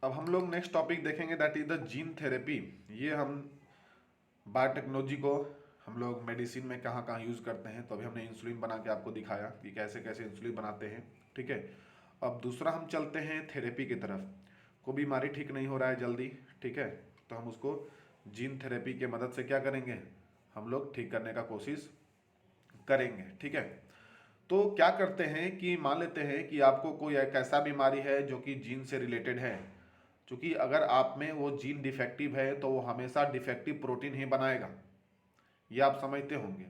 अब हम लोग नेक्स्ट टॉपिक देखेंगे, that is the gene therapy. ये हम बायोटेक्नोलॉजी को हम लोग मेडिसिन में कहाँ कहाँ यूज़ करते हैं। तो अभी हमने इंसुलिन बना के आपको दिखाया कि कैसे कैसे इंसुलिन बनाते हैं, ठीक है। अब दूसरा हम चलते हैं थेरेपी की तरफ। कोई बीमारी ठीक नहीं हो रहा है जल्दी, ठीक है, तो हम उसको जीन थेरेपी के मदद से क्या करेंगे, हम लोग ठीक करने का कोशिश करेंगे, ठीक है। तो क्या करते हैं कि मान लेते हैं कि आपको कोई एक ऐसा बीमारी है जो कि जीन से रिलेटेड है। क्योंकि अगर आप में वो जीन डिफेक्टिव है तो वो हमेशा डिफेक्टिव प्रोटीन ही बनाएगा, ये आप समझते होंगे।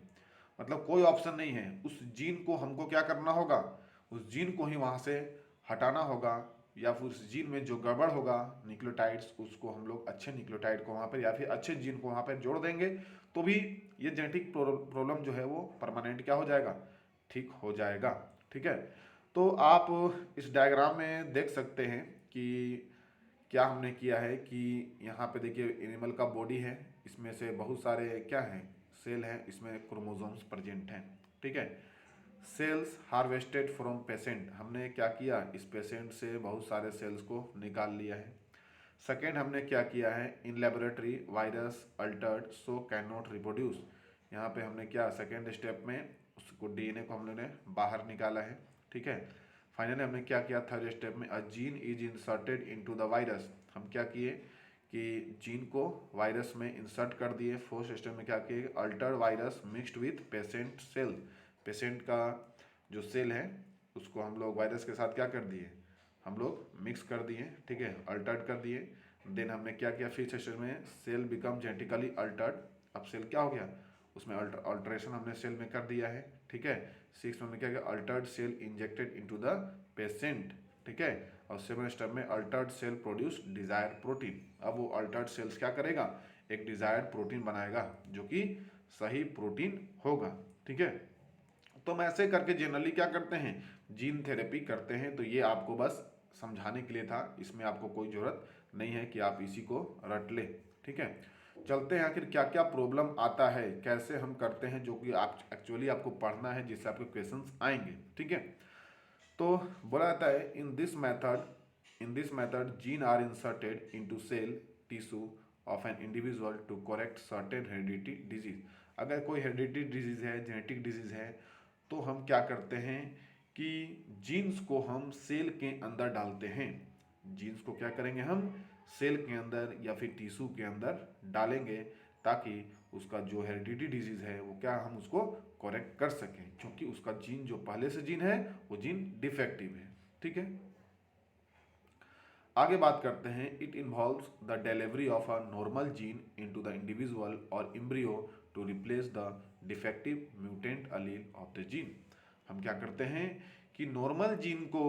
मतलब कोई ऑप्शन नहीं है, उस जीन को हमको क्या करना होगा, उस जीन को ही वहाँ से हटाना होगा, या फिर उस जीन में जो गड़बड़ होगा न्यूक्लियोटाइड्स, उसको हम लोग अच्छे न्यूक्लियोटाइड को वहाँ पर या फिर अच्छे जीन को वहाँ पर जोड़ देंगे, तो भी ये जेनेटिक प्रॉब्लम जो है वो परमानेंट क्या हो जाएगा, ठीक हो जाएगा, ठीक है। तो आप इस डायग्राम में देख सकते हैं कि क्या हमने किया है कि यहाँ पे देखिए एनिमल का बॉडी है, इसमें से बहुत सारे क्या हैं, सेल हैं, इसमें क्रोमोसोम्स प्रेजेंट हैं, ठीक है। सेल्स हार्वेस्टेड फ्रॉम पेशेंट, हमने क्या किया, इस पेशेंट से बहुत सारे सेल्स को निकाल लिया है। सेकेंड हमने क्या किया है, in laboratory virus Altered so can not reproduce, यहाँ पे हमने क्या सेकेंड स्टेप में उसको डीएनए को हम लोगों ने बाहर निकाला है, ठीक है। फाइनली हमने क्या किया, थर्ड स्टेप में a gene is inserted into the virus, हम क्या किए कि जीन को वायरस में इंसर्ट कर दिए। फोर्थ स्टेप में क्या किए, altered virus mixed with patient cell, patient का जो सेल है उसको हम लोग वायरस के साथ क्या कर दिए, हम लोग मिक्स कर दिए, ठीक है, अल्टर्ड कर दिए। देन हमने क्या किया, फिफ्थ स्टेज में सेल बिकम जेनेटिकली अल्टर्ड, अब सेल क्या हो गया, उसमें अल्ट्रेशन हमने सेल में कर दिया है, ठीक है। सिक्स में हमने क्या किया, altered cell injected into the patient, ठीक है। और सेवन स्टेप में altered cell produce desired protein, अब वो अल्टर्ड सेल्स क्या करेगा, एक डिजायर्ड प्रोटीन बनाएगा जो कि सही प्रोटीन होगा, ठीक है। तो हम ऐसे करके जनरली क्या करते हैं, जीन थेरेपी करते हैं। तो ये आपको बस समझाने के लिए था, इसमें आपको कोई ज़रूरत नहीं है कि आप इसी को रट ले, ठीक है। चलते हैं आखिर क्या क्या प्रॉब्लम आता है, कैसे हम करते हैं, जो कि आप एक्चुअली आपको पढ़ना है, जिससे आपके क्वेश्चंस आएंगे, ठीक है। तो बोला जाता है in this method gene are inserted into cell tissue of an individual to correct certain heredity disease. अगर कोई हेरिडिटी डिजीज है, जेनेटिक डिजीज है, तो हम क्या करते हैं कि जीन्स को हम सेल के अंदर डालते हैं। जीन्स को क्या करेंगे, हम सेल के अंदर या फिर टिश्यू के अंदर डालेंगे, ताकि उसका जो हेरिडिटी डिजीज है वो क्या, हम उसको करेक्ट कर सकें, क्योंकि उसका जीन जो पहले से जीन है वो जीन डिफेक्टिव है, ठीक है। आगे बात करते हैं, it involves the delivery of a normal gene into the individual और embryo to replace the defective mutant allele of the gene. हम क्या करते हैं कि नॉर्मल जीन को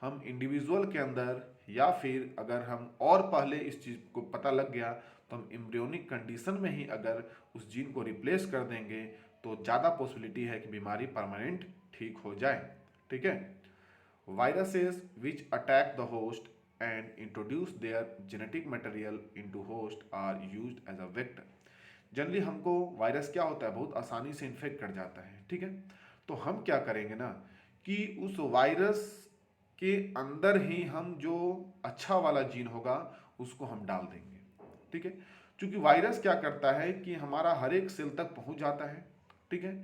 हम इंडिविजुअल के अंदर, या फिर अगर हम और पहले इस चीज़ को पता लग गया तो हम एम्ब्रियोनिक कंडीशन में ही अगर उस जीन को रिप्लेस कर देंगे, तो ज़्यादा पॉसिबिलिटी है कि बीमारी परमानेंट ठीक हो जाए, ठीक है। Viruses which attack the host and introduce their genetic material into host are used as a vector. Generally हमको वायरस क्या होता है, बहुत आसानी से इन्फेक्ट कर जाता है, ठीक है। तो हम क्या करेंगे ना कि उस वायरस के अंदर ही हम जो अच्छा वाला जीन होगा उसको हम डाल देंगे, ठीक है। क्योंकि वायरस क्या करता है कि हमारा हर एक सेल तक पहुंच जाता है, ठीक है।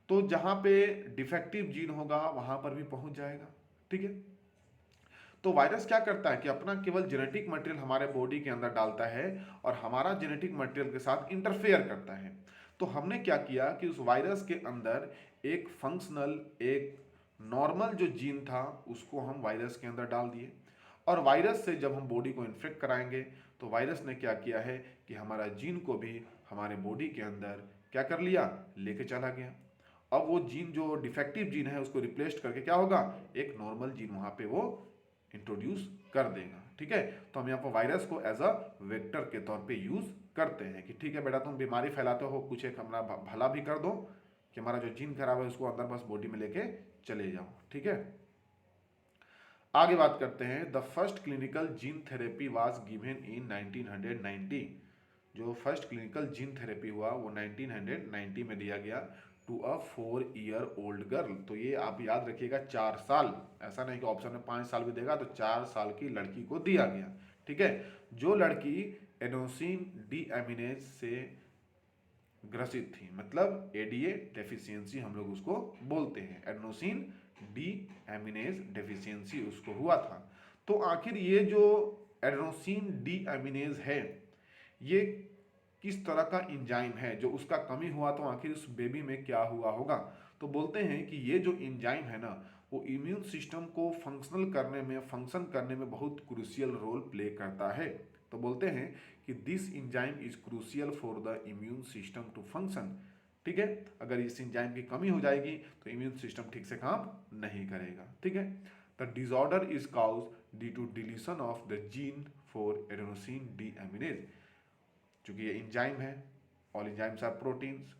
तो जहां पे डिफेक्टिव जीन होगा वहां पर भी पहुंच जाएगा, ठीक है। तो वायरस क्या करता है कि अपना केवल जेनेटिक मटेरियल हमारे बॉडी के अंदर डालता है और हमारा जेनेटिक मटेरियल के साथ इंटरफेयर करता है। तो हमने क्या किया कि उस वायरस के अंदर एक फंक्शनल, एक नॉर्मल जो जीन था उसको हम वायरस के अंदर डाल दिए। और वायरस से जब हम बॉडी को इन्फेक्ट कराएंगे तो वायरस ने क्या किया है कि हमारा जीन को भी हमारे बॉडी के अंदर क्या कर लिया, लेके चला गया। अब वो जीन जो डिफेक्टिव जीन है उसको रिप्लेस करके क्या होगा, एक नॉर्मल जीन वहां पे वो इंट्रोड्यूस कर देगा, ठीक है। तो हम यहाँ पर वायरस को एज अ वेक्टर के तौर पे यूज करते हैं कि ठीक है बेटा, तुम बीमारी फैलाते हो, कुछ एक हमारा भला भी कर दो कि हमारा जो जीन खराब है उसको अंदर बस बॉडी में लेके चले जाओ, ठीक है। आगे बात करते हैं, the first clinical gene therapy was given in 1990। जो फर्स्ट क्लिनिकल जीन थेरेपी हुआ वो 1990 में दिया गया to a 4 year old girl. तो ये आप याद रखिएगा, 4 साल, ऐसा नहीं कि ऑप्शन में 5 साल भी देगा, तो 4 साल की लड़की को दिया गया, ठीक है। जो लड़की एडेनोसिन डीएमिनेज से ग्रसित थी, मतलब एडीए डेफिशिएंसी हम लोग उसको बोलते हैं, एडेनोसिन डीएमिनेज डेफिशिएंसी उसको हुआ था। तो आखिर ये जो एडेनोसिन डीएमिनेज है, ये किस तरह का इंजाइम है जो उसका कमी हुआ, तो आखिर उस बेबी में क्या हुआ होगा। तो बोलते हैं कि ये जो इंजाइम है ना, वो इम्यून सिस्टम को फंक्शन करने में बहुत क्रूशियल रोल प्ले करता है। तो बोलते हैं कि this enzyme is crucial for the immune system to function. ठीक है, अगर इस इंजाइम की कमी हो जाएगी तो इम्यून सिस्टम ठीक से काम नहीं करेगा। ठीक है, the disorder is cause due to deletion of the gene for adenosine deaminase. चूंकि ये इंजाइम है, ऑल इंजाइम्स आर प्रोटीन्स,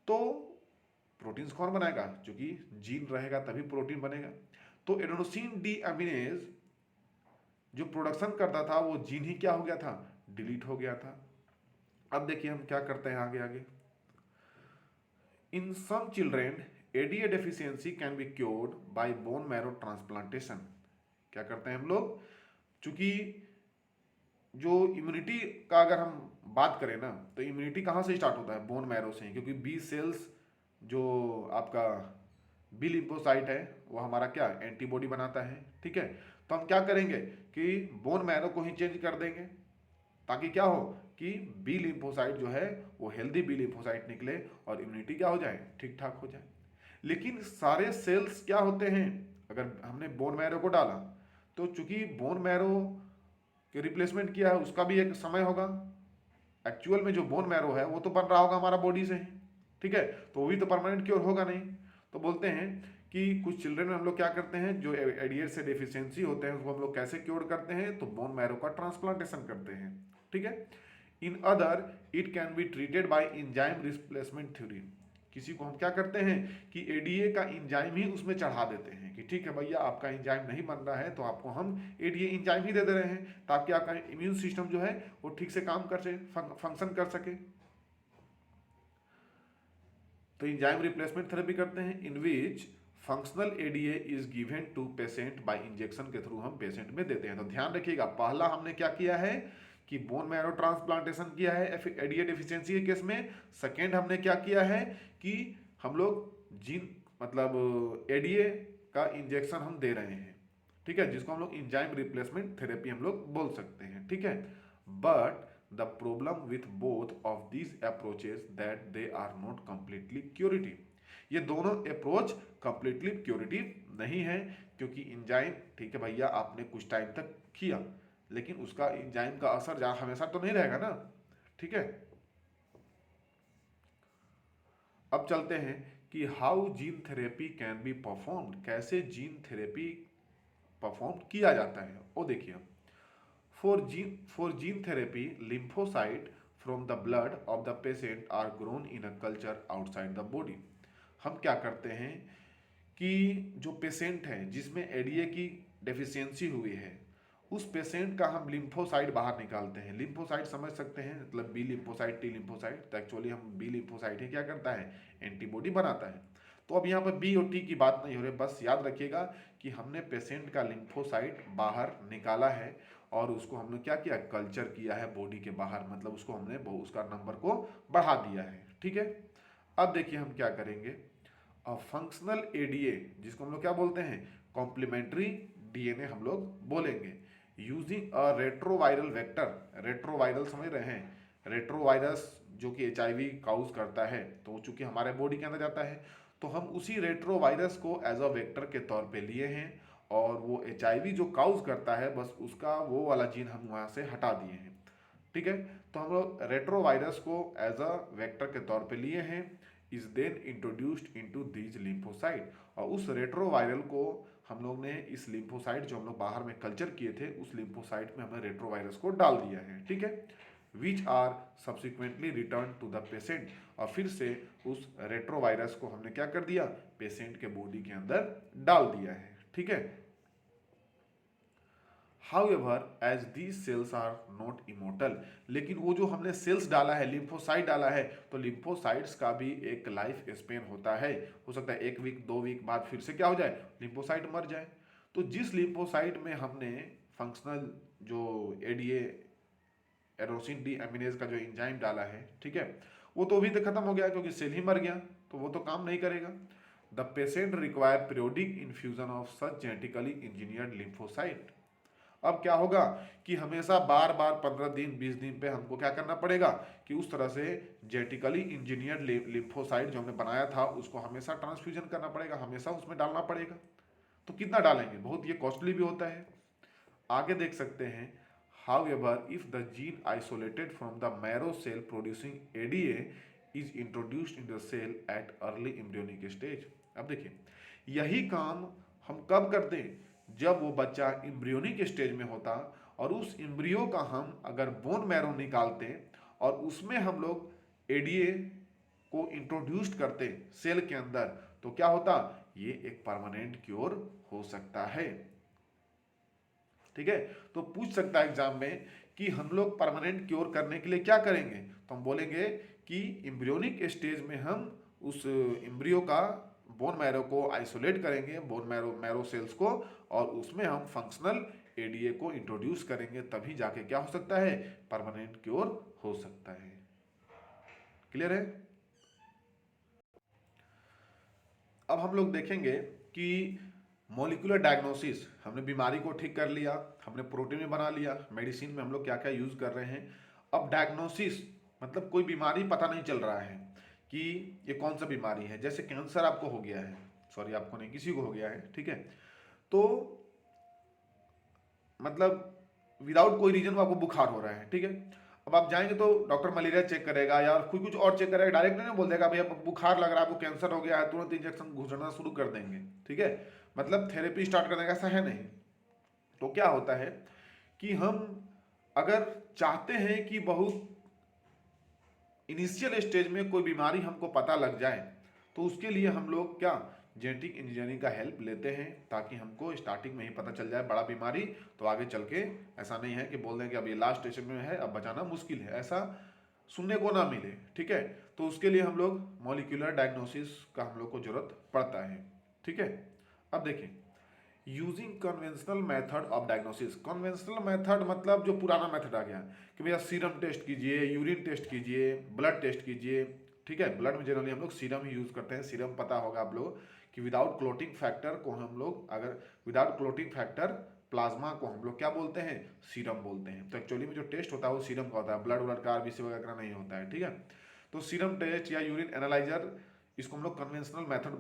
तो प्रोटीन्स कौन बनाएगा, चूंकि जीन रहेगा तभी प्रोटीन बनेगा। तो एडेनोसिन डीएमिनेज जो प्रोडक्शन करता था वो जीन ही क्या हो गया था, डिलीट हो गया था। अब देखिए हम क्या करते हैं आगे आगे। In some children ADA deficiency can be cured by bone marrow transplantation. क्या करते हैं हम लोग, चूंकि जो इम्यूनिटी का अगर हम बात करें ना, तो इम्यूनिटी कहाँ से स्टार्ट होता है, बोन मैरो से, क्योंकि बी सेल्स जो आपका बी लिम्फोसाइट है वो हमारा क्या एंटीबॉडी बनाता है। ठीक है, तो हम क्या करेंगे कि बोन मैरो को ही चेंज कर देंगे, ताकि क्या हो कि बी लिम्फोसाइट जो है वो हेल्दी बी लिम्फोसाइट निकले और इम्यूनिटी क्या हो जाए, ठीक ठाक हो जाए। लेकिन सारे सेल्स क्या होते हैं, अगर हमने बोन मैरो को डाला तो चूंकि बोन मैरो के रिप्लेसमेंट किया है उसका भी एक समय होगा, एक्चुअल में जो बोन मैरो है वो तो बन रहा होगा हमारा बॉडी से ही। ठीक है, तो वो भी तो परमानेंट क्योर होगा नहीं। तो बोलते हैं कि कुछ चिल्ड्रन में हम लोग क्या करते हैं, जो एडीए से डेफिशिएंसी होते हैं उसको हम लोग कैसे क्योर करते हैं, तो बोन मैरो का ट्रांसप्लांटेशन करते हैं। ठीक है, in other it can be treated by enzyme replacement theory. किसी को हम क्या करते हैं कि एडीए का इंजाइम ही उसमें चढ़ा देते हैं कि ठीक है भैया आपका इंजाइम नहीं बन रहा है तो आपको हम एडीए इंजाइम ही दे दे रहे हैं, ताकि आपका इम्यून सिस्टम जो है वो ठीक से काम कर सके, फंक्शन कर सके। तो इंजाइम रिप्लेसमेंट थेरेपी करते हैं, in which functional ADA is given to patient by injection के थ्रू हम पेशेंट में देते हैं। तो ध्यान रखिएगा, पहला हमने क्या किया है कि बोन मैरो ट्रांसप्लांटेशन किया है एडीए डेफिशिएंसी के केस में। सेकेंड हमने क्या किया है कि हम लोग जीन मतलब एडीए का इंजेक्शन हम दे रहे हैं। ठीक है, जिसको हम लोग इंजाइम रिप्लेसमेंट थेरेपी हम लोग बोल सकते हैं। ठीक है, but the problem with both of these approaches that they are not completely curative. ये दोनों अप्रोच कंप्लीटली क्यूरेटिव नहीं है, क्योंकि इंजाइम ठीक है भैया आपने कुछ टाइम तक किया, लेकिन उसका इंजाइम का असर हमेशा तो नहीं रहेगा ना। ठीक है, अब चलते हैं कि how gene therapy can be performed, कैसे जीन थेरेपी परफॉर्म किया जाता है। वो देखिए, for gene therapy lymphocyte from the blood of the patient are grown in a culture outside the body। हम क्या करते हैं कि जो पेशेंट है जिसमें एडीए की डेफिशिएंसी हुई है, उस पेशेंट का हम लिम्फोसाइट बाहर निकालते हैं। लिम्फोसाइट समझ सकते हैं, मतलब बी लिम्फोसाइट टी लिम्फोसाइट, तो एक्चुअली हम बी लिम्फोसाइट ही क्या करता है, एंटीबॉडी बनाता है। तो अब यहाँ पर बी और टी की बात नहीं हो रही, बस याद रखिएगा कि हमने पेशेंट का लिम्फोसाइट बाहर निकाला है और उसको हमने क्या किया, कल्चर किया है बॉडी के बाहर, मतलब उसको हमने उसका नंबर को बढ़ा दिया है। ठीक है, अब देखिए हम क्या करेंगे, फंक्शनल एडीए जिसको हम लोग क्या बोलते हैं, कॉम्प्लीमेंट्री डीएनए हम लोग बोलेंगे, using a retroviral vector. Retroviral समझ रहे हैं, रेट्रोवायरस जो कि एचआईवी काउज करता है, तो चूंकि हमारे बॉडी के अंदर जाता है तो हम उसी रेट्रोवायरस को एज अ वेक्टर के तौर पे लिए हैं, और वो एचआईवी जो काउज करता है बस उसका वो वाला जीन हम वहाँ से हटा दिए हैं। ठीक है, तो हम लोग रेट्रोवायरस को एज अ वेक्टर के तौर पे लिए हैं, is then introduced into these lymphocyte, और उस रेट्रोवायरल को हम लोग ने इस लिम्फोसाइट जो हम लोग बाहर में कल्चर किए थे उस लिम्फोसाइट में हमने रेट्रोवायरस को डाल दिया है। ठीक है, which are subsequently return to the patient, और फिर से उस रेट्रोवायरस को हमने क्या कर दिया, पेशेंट के बॉडी के अंदर डाल दिया है। ठीक है, However, as these cells are not immortal, लेकिन वो जो हमने सेल्स डाला है, लिम्फोसाइट डाला है, तो लिम्फोसाइट्स का भी एक लाइफ स्पेन होता है। हो सकता है 1 वीक 2 वीक बाद फिर से क्या हो जाए, लिम्फोसाइट मर जाए। तो जिस लिम्फोसाइट में हमने फंक्शनल जो एडीए एरोसिन डी एमिनेज का जो एंजाइम डाला है, ठीक है, वो तो अभी तक खत्म हो गया क्योंकि सेल ही मर गया, तो वो तो काम नहीं करेगा। The patient require periodic infusion of such genetically engineered lymphocyte. अब क्या होगा कि हमेशा बार बार 15 दिन 20 दिन पे हमको क्या करना पड़ेगा कि उस तरह से जेनेटिकली इंजीनियर्ड लिम्फोसाइट जो हमने बनाया था उसको हमेशा ट्रांसफ्यूजन करना पड़ेगा, हमेशा उसमें डालना पड़ेगा। तो कितना डालेंगे, बहुत ये कॉस्टली भी होता है। आगे देख सकते हैं, however if the gene isolated from the marrow cell producing ADA is introduced in the cell at early embryonic stage। अब देखिए, यही काम हम कब करते हैं, जब वो बच्चा एम्ब्रियोनिक स्टेज में होता और उस एम्ब्रियो का हम अगर बोन मैरो निकालते और उसमें हम लोग एडीए को इंट्रोड्यूस करते सेल के अंदर, तो क्या होता, ये एक परमानेंट क्योर हो सकता है। ठीक है, तो पूछ सकता है एग्जाम में कि हम लोग परमानेंट क्योर करने के लिए क्या करेंगे, तो हम बोलेंगे कि एम्ब्रियोनिक स्टेज में हम उस एम्ब्रियो का बोन मैरो को आइसोलेट करेंगे, बोन मैरो सेल्स को, और उसमें हम फंक्शनल एडीए को इंट्रोड्यूस करेंगे, तभी जाके क्या हो सकता है, परमानेंट क्योर हो सकता है। क्लियर है। अब हम लोग देखेंगे कि मॉलिक्यूलर डायग्नोसिस, हमने बीमारी को ठीक कर लिया, हमने प्रोटीन में बना लिया, मेडिसिन में हम लोग क्या क्या यूज कर रहे हैं। अब डायग्नोसिस मतलब कोई बीमारी पता नहीं चल रहा है कि ये कौन सा बीमारी है, जैसे कैंसर आपको हो गया है, सॉरी आपको नहीं, किसी को हो गया है, ठीक है, तो मतलब विदाउट कोई रीजन आपको बुखार हो रहा है, ठीक है, अब आप जाएंगे तो डॉक्टर मलेरिया चेक करेगा या कोई कुछ और चेक करेगा, डायरेक्ट नहीं बोल देगा भैया बुखार लग रहा है आपको, कैंसर हो गया है, तुरंत इंजेक्शन घुसना शुरू कर देंगे, ठीक है, मतलब थेरेपी स्टार्ट करने का, ऐसा है नहीं। तो क्या होता है कि हम अगर चाहते हैं कि बहुत इनिशियल स्टेज में कोई बीमारी हमको पता लग जाए, तो उसके लिए हम लोग क्या जेनेटिक इंजीनियरिंग का हेल्प लेते हैं, ताकि हमको स्टार्टिंग में ही पता चल जाए बड़ा बीमारी, तो आगे चल के ऐसा नहीं है कि बोल दें कि अब ये लास्ट स्टेज में है, अब बचाना मुश्किल है, ऐसा सुनने को ना मिले, ठीक है। तो उसके लिए हम लोग मॉलिक्यूलर डायग्नोसिस का हम लोग को जरूरत पड़ता है, ठीक है। अब देखिए, using conventional method of diagnosis, conventional method मतलब जो पुराना मेथड आ गया कि भैया सीरम टेस्ट कीजिए, यूरिन टेस्ट कीजिए, ब्लड टेस्ट कीजिए, ठीक है, ब्लड में जनरली हम लोग सीरम ही यूज करते हैं। सीरम पता होगा आप लोग कि विदाउट क्लोटिंग फैक्टर को हम लोग, अगर विदाउट क्लोटिंग फैक्टर प्लाज्मा को हम लोग क्या बोलते हैं, सीरम बोलते हैं। तो एक्चुअली में जो टेस्ट होता है वो सीरम का होता है, ब्लड का आरबीसी वगैरह नहीं होता है, ठीक है। तो सीरम टेस्ट या यूरिन एनालाइजर, इसको हम लोग कन्वेंशनल मेथड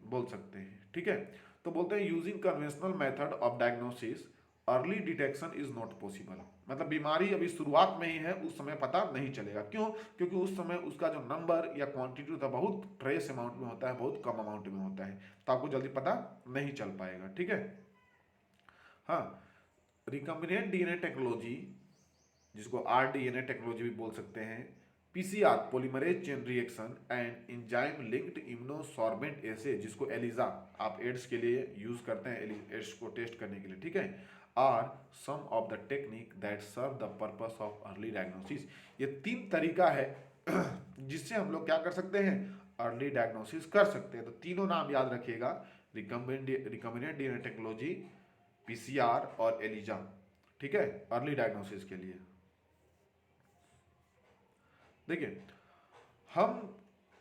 बोल सकते हैं, ठीक है। तो बोलते हैं using conventional method of diagnosis early detection is not possible, मतलब बीमारी अभी शुरुआत में ही है, उस समय पता नहीं चलेगा। क्यों? क्योंकि उस समय उसका जो नंबर या क्वांटिटी होता है बहुत ट्रेस अमाउंट में होता है, बहुत कम अमाउंट में होता है, तो आपको जल्दी पता नहीं चल पाएगा, ठीक है। हाँ, रिकम्बिनेंट डीएनए टेक्नोलॉजी, जिसको आरडीएनए टेक्नोलॉजी भी बोल सकते हैं, PCR polymerase chain reaction and enzyme linked immunosorbent assay, जिसको एलिजा आप एड्स के लिए यूज करते हैं, एड्स को टेस्ट करने के लिए, ठीक है, are some of the technique that serve the purpose of early diagnosis. ये 3 तरीका है जिससे हम लोग क्या कर सकते हैं, अर्ली डायग्नोसिस कर सकते हैं। तो तीनों नाम याद रखिएगा, रिकम्बिनेंट डीएनए टेक्नोलॉजी, पीसीआर और एलिजा, ठीक है, अर्ली डायग्नोसिस के लिए। देखिए, हम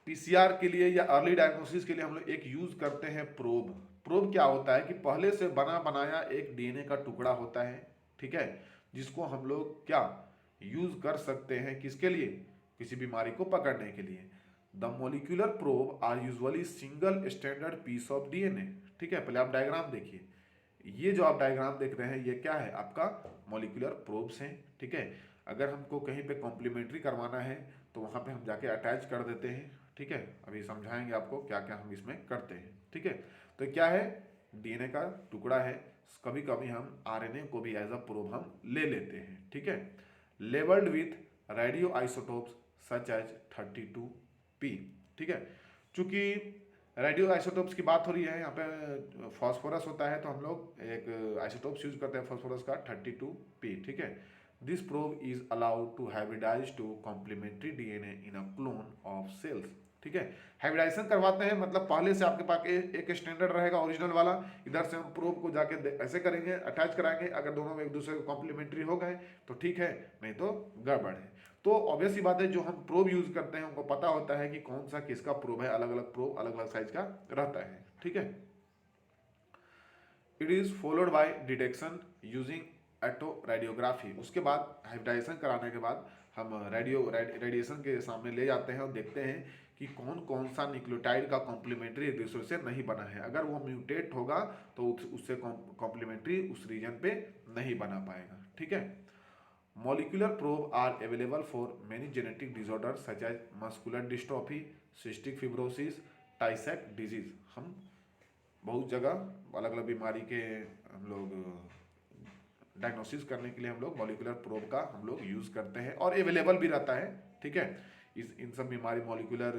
पीसीआर के लिए या अर्ली डायग्नोसिस के लिए हम लोग एक यूज करते हैं प्रोब। प्रोब क्या होता है कि पहले से बना बनाया एक डीएनए का टुकड़ा होता है, ठीक है, जिसको हम लोग क्या यूज कर सकते हैं, किसके लिए, किसी बीमारी को पकड़ने के लिए। The molecular probe are usually single standard piece of DNA, ठीक है। पहले आप डायग्राम देखिए, ये जो आप डायग्राम देख रहे हैं ये क्या है, आपका मॉलिक्यूलर प्रोब्स हैं, ठीक है। अगर हमको कहीं पे कॉम्प्लीमेंट्री करवाना है तो वहाँ पे हम जाके अटैच कर देते हैं, ठीक है। अभी समझाएंगे आपको क्या क्या हम इसमें करते हैं, ठीक है। तो क्या है, डीएनए का टुकड़ा है, कभी कभी हम आरएनए को भी एज अ प्रोब हम ले लेते हैं, ठीक है। Labelled with radio isotopes such as 32P, ठीक है। चूंकि रेडियो आइसोटोप्स की बात हो रही है, यहाँ पे फॉस्फोरस होता है, तो हम लोग एक आइसोटोप्स यूज करते हैं फॉस्फोरस का 32P, ठीक है। This probe is allowed to hybridise to complementary DNA in a clone of cells. ठीक है। हाइब्रिडाइजेशन करवाते हैं मतलब पहले से आपके पास एक स्टैंडर्ड रहेगा ओरिजिनल वाला, इधर से हम प्रोब को जाके ऐसे करेंगे, अटैच कराएंगे, अगर दोनों में एक दूसरे को कॉम्प्लीमेंट्री हो गए तो ठीक है, नहीं तो गड़बड़ है। तो ऑब्वियस सी बात है, जो हम प्रोब यूज करते हैं उनको पता होता है कि कौन सा किसका प्रोब है, अलग अलग प्रोब अलग अलग साइज का रहता है, ठीक है। It is followed by detection using autoradiography. उसके बाद हाइब्रिडाइजेशन कराने के बाद हम रेडिएशन के सामने ले जाते हैं और देखते हैं कि कौन कौन सा न्यूक्लियोटाइड का कॉम्प्लीमेंट्री एक दूसरे से नहीं बना है। अगर वो म्यूटेट होगा तो उससे कॉम्प्लीमेंट्री उस रीजन पे नहीं बना पाएगा, ठीक है। Molecular probe are available for many genetic disorder such as muscular dystrophy, cystic fibrosis, Tay Sachs disease. हम बहुत जगह अलग अलग बीमारी के हम लोग डायग्नोसिस करने के लिए हम लोग मॉलिक्यूलर प्रोब का हम लोग यूज़ करते हैं और अवेलेबल भी रहता है, ठीक है। इन सब बीमारी molecular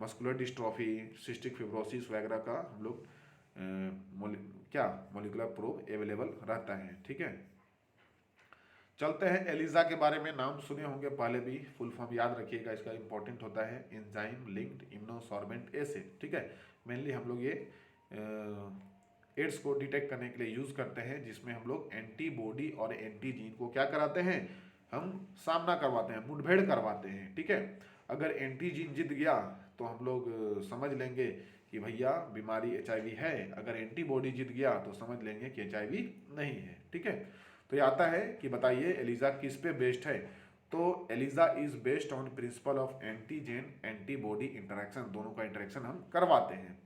muscular dystrophy, cystic fibrosis वगैरह का हम लोग मॉलिक्यूलर प्रोब अवेलेबल रहता है, ठीक है। चलते हैं एलिजा के बारे में, नाम सुने होंगे पहले भी, फुल फॉर्म याद रखिएगा, इसका इंपॉर्टेंट होता है एंजाइम लिंक्ड इम्यूनोसॉर्बेंट एसिड, ठीक है। मेनली हम लोग ये एड्स को डिटेक्ट करने के लिए यूज करते हैं, जिसमें हम लोग एंटीबॉडी और एंटीजीन को क्या कराते हैं, हम सामना करवाते हैं, मुठभेड़ करवाते हैं, ठीक है। अगर एंटीजीन जीत गया तो हम लोग समझ लेंगे कि भैया बीमारी HIV है, अगर एंटीबॉडी जीत गया तो समझ लेंगे कि HIV नहीं है, ठीक है। तो ये आता है कि बताइए एलिजा किस पे बेस्ड है। तो ELISA is based on principle of antigen antibody interaction, दोनों का इंटरेक्शन हम करवाते हैं।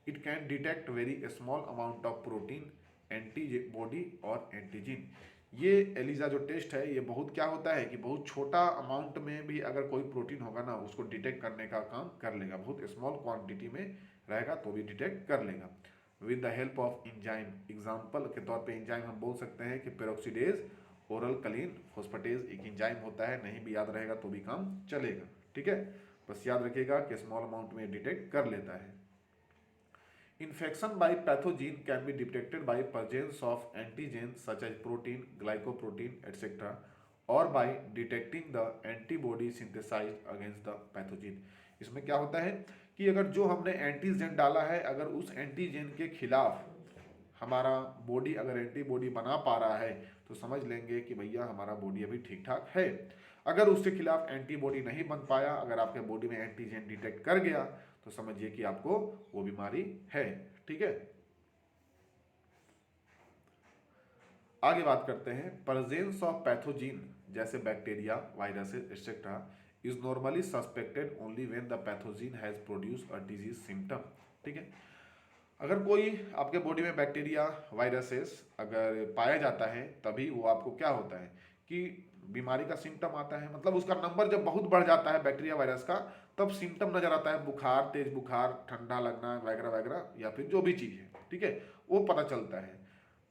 It can detect very small amount of protein, antibody और एंटीजीन। ये एलिजा जो टेस्ट है ये बहुत क्या होता है कि बहुत छोटा अमाउंट में भी अगर कोई प्रोटीन होगा ना उसको डिटेक्ट करने का काम कर लेगा, बहुत स्मॉल क्वांटिटी में रहेगा तो भी डिटेक्ट कर लेगा with the help of enzyme. Example के तौर पे इंजाइम हम बोल सकते हैं कि पेरोक्सीडेज, ओरल कलीन फोस्फेटेज एक इंजाइम होता है, नहीं भी याद रहेगा तो भी काम चलेगा, ठीक है। बस याद रखिएगा कि स्मॉल अमाउंट में डिटेक्ट कर लेता है। Infection by pathogen can be detected by presence of antigens such as protein, glycoprotein, etc., or by detecting the antibody synthesized against the pathogen। इसमें क्या होता है कि अगर जो हमने एंटीजन डाला है, अगर उस एंटीजन के खिलाफ हमारा बॉडी अगर एंटीबॉडी बना पा रहा है तो समझ लेंगे कि भैया हमारा बॉडी अभी ठीक ठाक है। अगर उसके खिलाफ एंटीबॉडी नहीं बन पाया, अगर आपके बॉडी में एंटीजन डिटेक्ट कर गया तो समझिए कि आपको वो बीमारी है, ठीक है। आगे बात करते हैं, प्रेजेंस ऑफ पैथोजीन जैसे bacteria, viruses etcetera is normally suspected only when the pathogen has produced a disease symptom, ठीक है। अगर कोई आपके बॉडी में बैक्टीरिया, वायरसेस अगर पाया जाता है तभी वो आपको क्या होता है कि बीमारी का सिम्टम आता है, मतलब उसका नंबर जब बहुत बढ़ जाता है बैक्टीरिया वायरस का तब सिम्टम नजर आता है, बुखार, तेज बुखार, ठंडा लगना वगैरह वगैरह, या फिर जो भी चीज है, ठीक है, वो पता चलता है।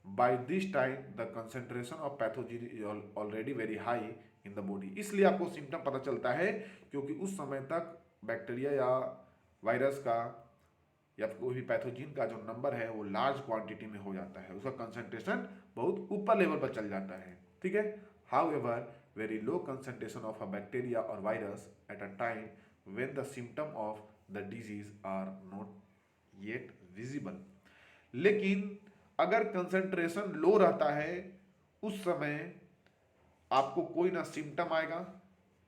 By this time the concentration of pathogen is already very high in the body. इसलिए आपको सिम्टम पता चलता है क्योंकि उस समय तक बैक्टीरिया या वायरस का या कोई भी पैथोजन का जो नंबर है वो लार्ज क्वांटिटी में हो जाता है, उसका कंसेंट्रेशन बहुत ऊपर लेवल पर चल जाता है, ठीक है। However, very low concentration of a bacteria or virus at a time when the symptom of the disease are not yet visible। लेकिन अगर कंसंट्रेशन लो रहता है उस समय आपको कोई ना सिम्टम आएगा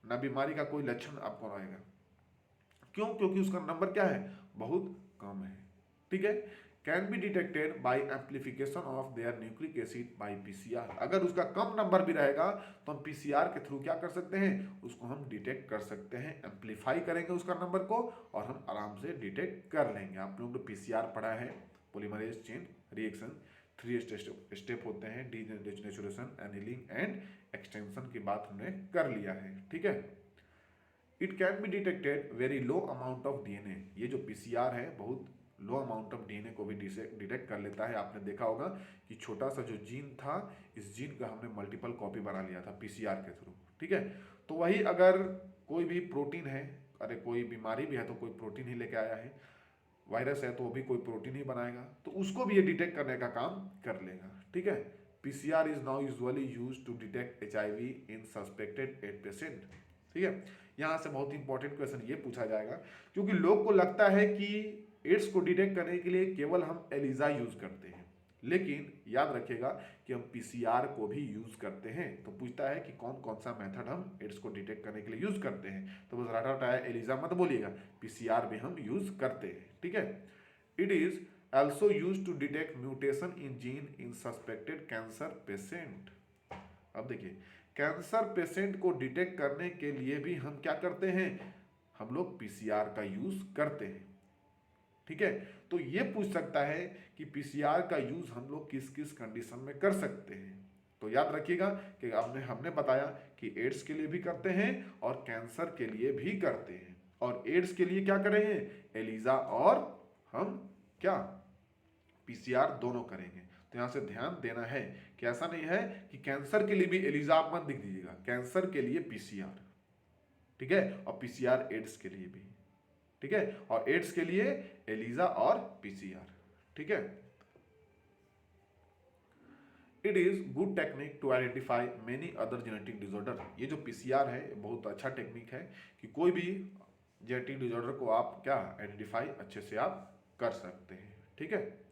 ना बीमारी का कोई लक्षण आपको आएगा। क्यों? क्योंकि उसका नंबर क्या है, बहुत कम है, ठीक है। Can be detected by amplification of their nucleic acid by PCR। अगर उसका कम नंबर भी रहेगा तो हम PCR के थ्रू क्या कर सकते हैं, उसको हम डिटेक्ट कर सकते हैं, एम्प्लीफाई करेंगे उसका नंबर को और हम आराम से डिटेक्ट कर लेंगे। आप लोगों ने PCR पढ़ा है, पॉलीमरेज चेन रिएक्शन, 3 स्टेप होते हैं, डीनेचुरेशन, एनिलिंग एंड एक्सटेंशन की बात हमने कर लिया है, ठीक है। It can be detected very low amount of DNA। ये जो PCR है बहुत लो अमाउंट ऑफ DNA को भी डिटेक्ट कर लेता है। आपने देखा होगा कि छोटा सा जो जीन था, इस जीन का हमने मल्टीपल कॉपी बना लिया था PCR के थ्रू, ठीक है। तो वही अगर कोई भी प्रोटीन है, अरे कोई बीमारी भी है तो कोई प्रोटीन ही लेके आया है, वायरस है तो वो भी कोई प्रोटीन ही बनाएगा, तो उसको भी ये डिटेक्ट करने का काम कर लेगा, ठीक है। PCR is now usually used to detect HIV in suspected AIDS patient. ठीक है। यहाँ से बहुत इंपॉर्टेंट क्वेश्चन ये पूछा जाएगा, क्योंकि लोग को लगता है कि एड्स को डिटेक्ट करने के लिए केवल हम एलिजा यूज करते हैं, लेकिन याद रखिएगा कि हम पीसीआर को भी यूज करते हैं। तो पूछता है कि कौन कौन सा मेथड हम एड्स को डिटेक्ट करने के लिए यूज करते हैं, तो बस रटा रटा एलिजा मत बोलिएगा, पीसीआर भी हम यूज करते हैं। ठीक है। It is also used to detect mutation in gene in suspected cancer patient। अब देखिए, कैंसर पेशेंट को डिटेक्ट करने के लिए भी हम क्या करते हैं, हम लोग पीसीआर का यूज करते हैं। ठीक है। तो ये पूछ सकता है कि पीसीआर का यूज हम लोग किस किस कंडीशन में कर सकते हैं। तो याद रखिएगा कि हमने बताया कि एड्स के लिए भी करते हैं और कैंसर के लिए भी करते हैं। और एड्स के लिए क्या करेंगे, एलिजा और हम क्या पीसीआर दोनों करेंगे। तो यहां से ध्यान देना है कि ऐसा नहीं है कि कैंसर के लिए भी एलिजा आप मत लिख दीजिएगा, कैंसर के लिए पीसीआर, ठीक है, और पीसीआर एड्स के लिए भी, ठीक है, और एड्स के लिए एलिजा और पीसीआर। ठीक है। It is good technique to identify many other genetic disorder. ये जो पीसीआर है बहुत अच्छा टेक्निक है कि कोई भी जेनेटिक डिसऑर्डर को आप क्या आइडेंटिफाई अच्छे से आप कर सकते हैं। ठीक है।